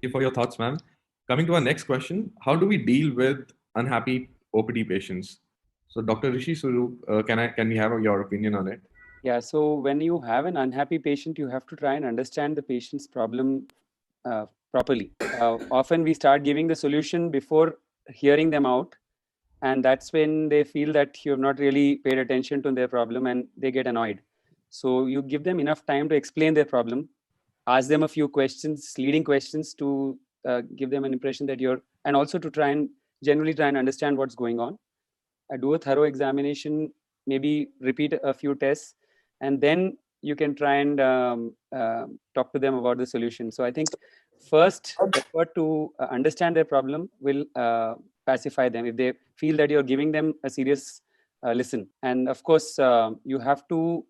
you for your thoughts, ma'am. Coming to our next question, how do we deal with unhappy OPD patients? So, Dr. Rishi Swarup, can we have your opinion on it? Yeah, so when you have an unhappy patient, you have to try and understand the patient's problem properly. Often we start giving the solution before hearing them out, and that's when they feel that you have not really paid attention to their problem and they get annoyed. So you give them enough time to explain their problem, ask them a few questions, leading questions to give them an impression that you're, and also to try and generally try and understand what's going on. Do a thorough examination, maybe repeat a few tests, and then you can try and talk to them about the solution. So I think first effort to understand their problem will pacify them if they feel that you're giving them a serious listen. And of course, you have to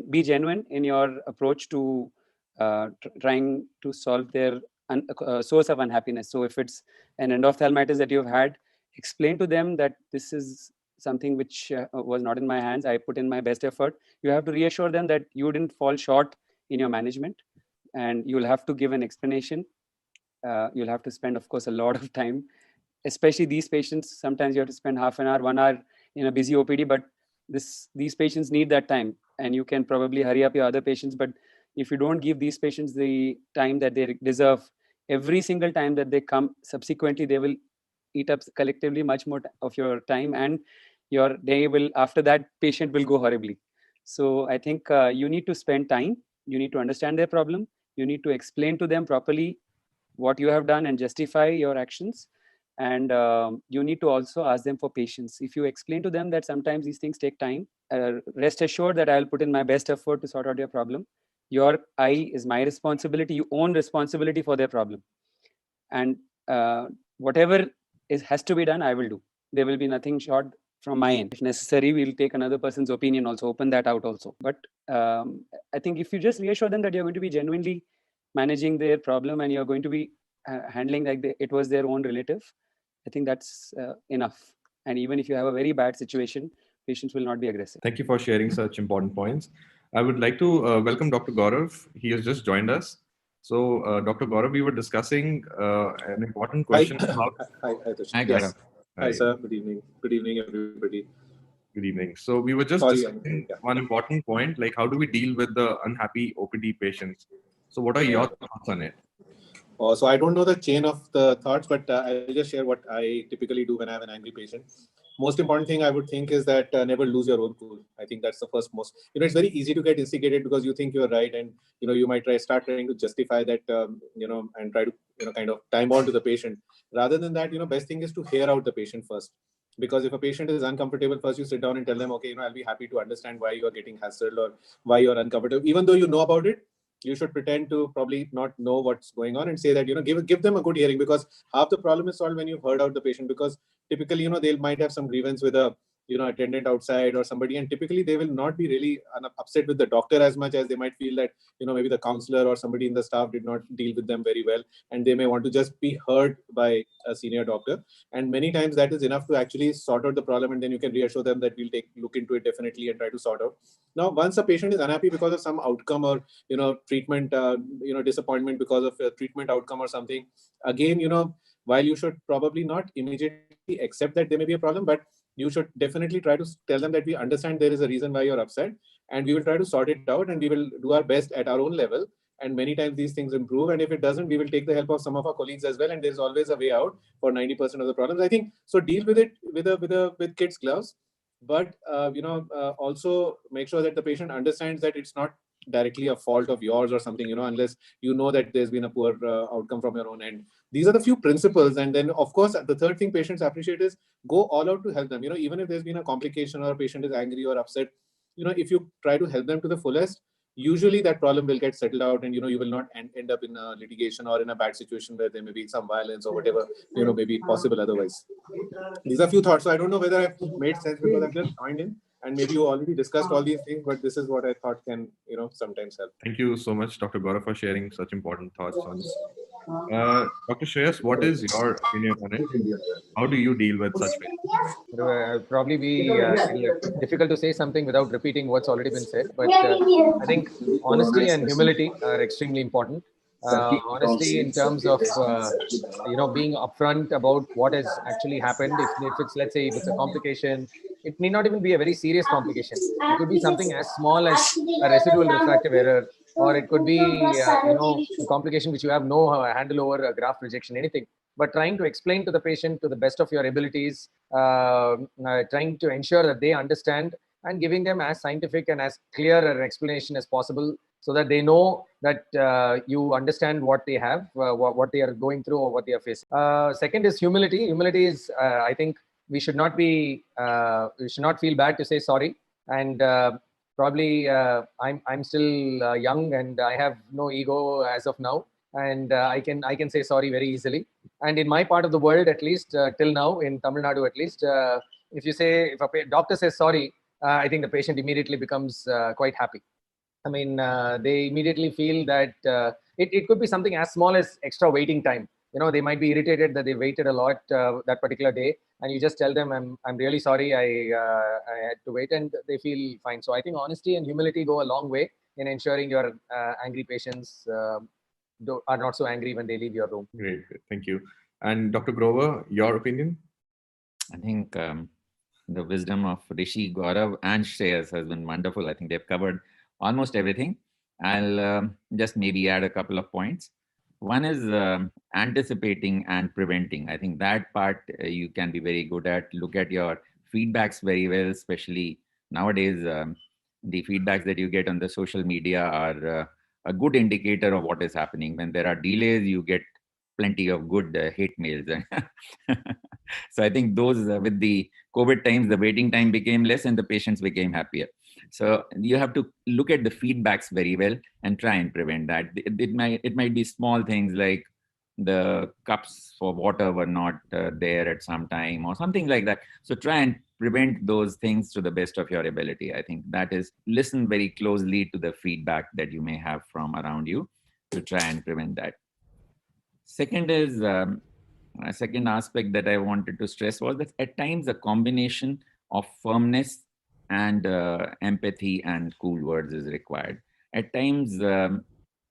be genuine in your approach to trying to solve their source of unhappiness. So if it's an endophthalmitis that you've had, explain to them that this is something which was not in my hands. I put in my best effort. You have to reassure them that you didn't fall short in your management, and you'll have to give an explanation. You'll have to spend, of course, a lot of time, especially these patients. Sometimes you have to spend half an hour, 1 hour in a busy OPD, but these patients need that time, and you can probably hurry up your other patients. But if you don't give these patients the time that they deserve, every single time that they come subsequently, they will eat up collectively much more of your time, and your day will, after that, patient will go horribly. So I think you need to spend time, you need to understand their problem, you need to explain to them properly what you have done and justify your actions, and you need to also ask them for patience. If you explain to them that sometimes these things take time, rest assured that I'll put in my best effort to sort out your problem. Your eye is my responsibility. You own responsibility for their problem, and whatever has to be done, I will do. There will be nothing short from my end. If necessary, we'll take another person's opinion also, open that out also. But I think if you just reassure them that you're going to be genuinely managing their problem and you're going to be handling like it was their own relative, I think that's enough. And even if you have a very bad situation, patients will not be aggressive. Thank you for sharing such important points. I would like to welcome Dr. Gaurav. He has just joined us. So, Dr. Gaurav, we were discussing an important question. Hi, Hi, yes. Gaurav. Hi, sir. Good evening. Good evening, everybody. Good evening. So we were just discussing one important point, like how do we deal with the unhappy OPD patients? So what are your thoughts on it? So I don't know the chain of the thoughts, but I'll just share what I typically do when I have an angry patient. Most important thing I would think is that never lose your own cool. I think that's the first most, it's very easy to get instigated because you think you're right, and you might start trying to justify that, and try to kind of time on to the patient. Rather than that, best thing is to hear out the patient first. Because if a patient is uncomfortable, first you sit down and tell them, okay, I'll be happy to understand why you're getting hassled or why you're uncomfortable. Even though you know about it, you should pretend to probably not know what's going on and say that, give them a good hearing, because half the problem is solved when you've heard out the patient. Because typically, they might have some grievance with a, attendant outside or somebody, and typically they will not be really upset with the doctor as much as they might feel that, maybe the counselor or somebody in the staff did not deal with them very well, and they may want to just be heard by a senior doctor. And many times that is enough to actually sort out the problem, and then you can reassure them that we'll look into it definitely and try to sort out. Now, once a patient is unhappy because of some outcome or, treatment, disappointment because of a treatment outcome or something, again, while you should probably not immediately accept that there may be a problem, but you should definitely try to tell them that we understand there is a reason why you're upset, and we will try to sort it out, and we will do our best at our own level. And many times these things improve, and if it doesn't, we will take the help of some of our colleagues as well, and there's always a way out for 90% of the problems, I think. So deal with it with kids gloves, but also make sure that the patient understands that it's not directly a fault of yours or something, unless that there's been a poor outcome from your own end. These are the few principles. And then, of course, the third thing patients appreciate is go all out to help them. Even if there's been a complication or a patient is angry or upset, if you try to help them to the fullest, usually that problem will get settled out, and you will not end up in a litigation or in a bad situation where there may be some violence or whatever may be possible otherwise. These are a few thoughts. So I don't know whether I've made sense, because I've just joined in, and maybe you already discussed all these things, but this is what I thought can sometimes help. Thank you so much, Dr. Gaurav, for sharing such important thoughts on this. Dr. Shreyas, what is your opinion on it? How do you deal with such patients? It will probably be difficult to say something without repeating what's already been said, but I think honesty and humility are extremely important. Honesty in terms of being upfront about what has actually happened. If it's, let's say, if it's a complication, it need not even be a very serious complication. It could be something as small as a residual refractive error, or it could be a complication which you have no handle over, a graft rejection, anything. But trying to explain to the patient to the best of your abilities, trying to ensure that they understand, and giving them as scientific and as clear an explanation as possible, so that they know that you understand what they have, what they are going through, or what they are facing. Second is humility. Humility is, I think, we should not feel bad to say sorry. And probably I'm still young, and I have no ego as of now, and I can say sorry very easily. And in my part of the world, at least till now, in Tamil Nadu at least, if a doctor says sorry, I think the patient immediately becomes quite happy. I mean, they immediately feel that it could be something as small as extra waiting time. They might be irritated that they waited a lot that particular day, and you just tell them, I'm really sorry, I had to wait, and they feel fine. So I think honesty and humility go a long way in ensuring your angry patients are not so angry when they leave your room. Great. Thank you. And Dr. Grover, your opinion? I think the wisdom of Rishi, Gaurav, and Shreyas has been wonderful. I think they've covered almost everything. I'll just maybe add a couple of points. One is anticipating and preventing. I think that part you can be very good at. Look at your feedbacks very well, especially nowadays. The feedbacks that you get on the social media are a good indicator of what is happening. When there are delays, you get plenty of good hate mails. So I think those with the COVID times, the waiting time became less and the patients became happier. So you have to look at the feedbacks very well and try and prevent that. It might be small things like the cups for water were not there at some time or something like that. So try and prevent those things to the best of your ability. I think that is, listen very closely to the feedback that you may have from around you to try and prevent that. Second is, a second aspect that I wanted to stress was that at times a combination of firmness and empathy and cool words is required. At times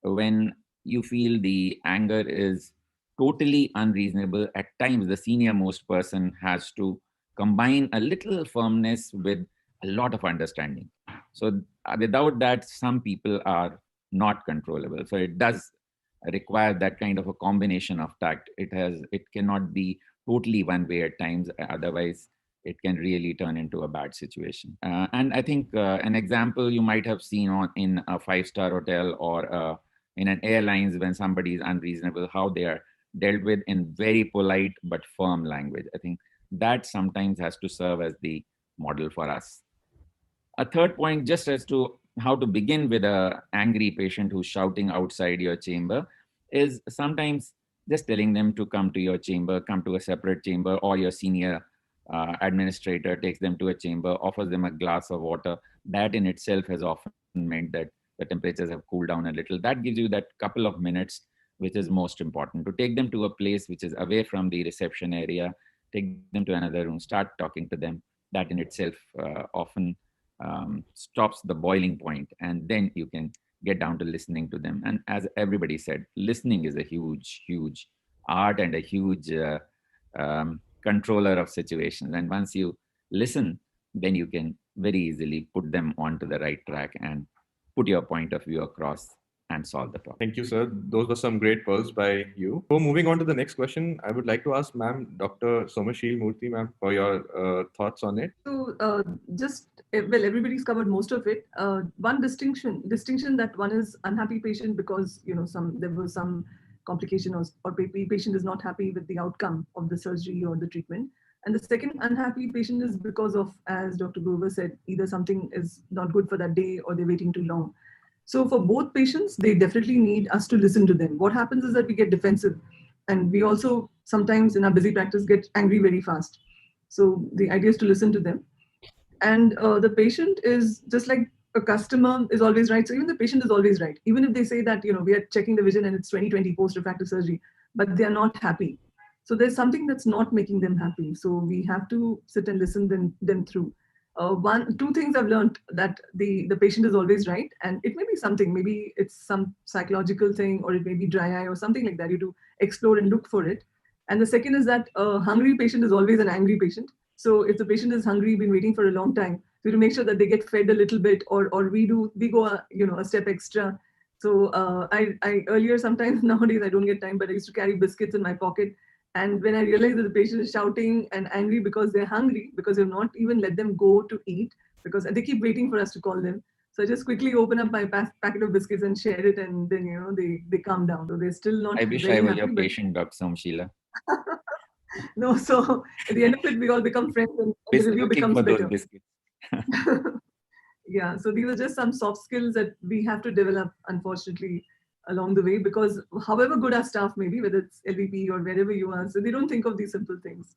when you feel the anger is totally unreasonable, at times the senior most person has to combine a little firmness with a lot of understanding. So without that, some people are not controllable. So it does require that kind of a combination of tact. It cannot be totally one way at times, otherwise it can really turn into a bad situation. And I think an example you might have seen in a 5-star hotel or in an airlines, when somebody is unreasonable, how they are dealt with in very polite but firm language. I think that sometimes has to serve as the model for us. A third point, just as to how to begin with a angry patient who's shouting outside your chamber, is sometimes just telling them to come to your chamber, come to a separate chamber, or your senior administrator takes them to a chamber, offers them a glass of water. That in itself has often meant that the temperatures have cooled down a little. That gives you that couple of minutes, which is most important, to take them to a place which is away from the reception area, take them to another room, start talking to them. That in itself often stops the boiling point, and then you can get down to listening to them. And as everybody said, listening is a huge art and a huge controller of situations. And once you listen, then you can very easily put them onto the right track and put your point of view across and solve the problem. Thank you, sir. Those were some great pearls by you. So moving on to the next question, I would like to ask ma'am, Dr. Somashela Murthy, ma'am, for your thoughts on it. So well, everybody's covered most of it. One distinction that one is unhappy patient because there was some complication or patient is not happy with the outcome of the surgery or the treatment. And the second unhappy patient is because of, as Dr. Grover said, either something is not good for that day or they're waiting too long. So for both patients, they definitely need us to listen to them. What happens is that we get defensive, and we also sometimes in our busy practice get angry very fast. So the idea is to listen to them. And the patient is just like a customer is always right. So even the patient is always right. Even if they say that, we are checking the vision and it's 20/20 post-refractive surgery, but they are not happy. So there's something that's not making them happy. So we have to sit and listen them through. Two things I've learned, that the patient is always right, and it may be something, maybe it's some psychological thing, or it may be dry eye or something like that. You do explore and look for it. And the second is that a hungry patient is always an angry patient. So if the patient is hungry, been waiting for a long time, so to make sure that they get fed a little bit, or we go a step extra. So I earlier, sometimes nowadays I don't get time, but I used to carry biscuits in my pocket. And when I realized that the patient is shouting and angry because they're hungry, because we've not even let them go to eat, because they keep waiting for us to call them. So I just quickly open up my packet of biscuits and share it, and then they calm down. So they're still not. I wish very I was happy, your but patient, Dr. Somashela. no. So at the end of it, we all become friends, and the review Looking becomes for those better. biscuits. Yeah. So these are just some soft skills that we have to develop, unfortunately, along the way, because however good our staff may be, whether it's LVP or wherever you are, so they don't think of these simple things.